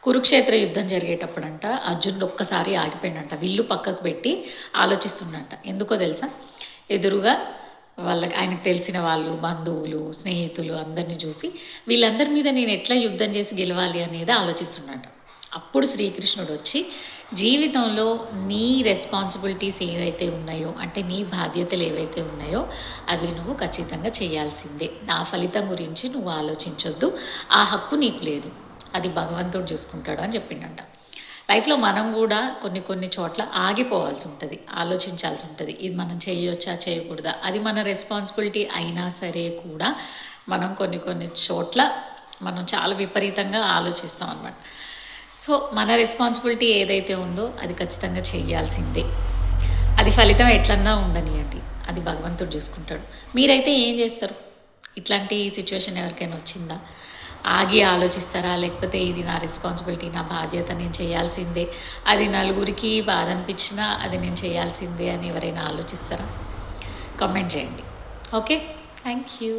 కురుక్షేత్ర యుద్ధం జరిగేటప్పుడంట అర్జునుడు ఒక్కసారి ఆగిపోయినంట, విల్లు పక్కకు పెట్టి ఆలోచిస్తున్నట్ట. ఎందుకో తెలుసా? ఎదురుగా వాళ్ళకి ఆయనకు తెలిసిన వాళ్ళు, బంధువులు, స్నేహితులు అందరిని చూసి వీళ్ళందరి మీద నేను ఎట్లా యుద్ధం చేసి గెలవాలి అనేది ఆలోచిస్తున్నట్ట. అప్పుడు శ్రీకృష్ణుడు వచ్చి జీవితంలో నీ రెస్పాన్సిబిలిటీస్ ఏవైతే ఉన్నాయో, అంటే నీ బాధ్యతలు ఏవైతే ఉన్నాయో అవి నువ్వు ఖచ్చితంగా చేయాల్సిందే. నా ఫలితం గురించి నువ్వు ఆలోచించొద్దు, ఆ హక్కు నీకు లేదు, అది భగవంతుడు చూసుకుంటాడు అని చెప్పిండంట. లైఫ్లో మనం కూడా కొన్ని కొన్ని చోట్ల ఆగిపోవాల్సి ఉంటుంది, ఆలోచించాల్సి ఉంటుంది. ఇది మనం చేయొచ్చా చేయకూడదా, అది మన రెస్పాన్సిబిలిటీ అయినా సరే కూడా మనం కొన్ని కొన్ని చోట్ల మనం చాలా విపరీతంగా ఆలోచిస్తాం అన్నమాట. సో మన రెస్పాన్సిబిలిటీ ఏదైతే ఉందో అది ఖచ్చితంగా చేయాల్సిందే. అది ఫలితం ఎట్లన్నా ఉండనియండి, అది భగవంతుడు చూసుకుంటాడు. మీరైతే ఏం చేస్తారు? ఇట్లాంటి సిచ్యువేషన్ ఎవరికైనా వచ్చిందా? ఆగి ఆలోచిస్తారా? లేకపోతే ఇది నా రెస్పాన్సిబిలిటీ, నా బాధ్యత, నేను చేయాల్సిందే, అది నలుగురికి బాధ అనిపించినా అది నేను చేయాల్సిందే అని ఎవరైనా ఆలోచిస్తారా? కామెంట్ చేయండి. Okay, thank you.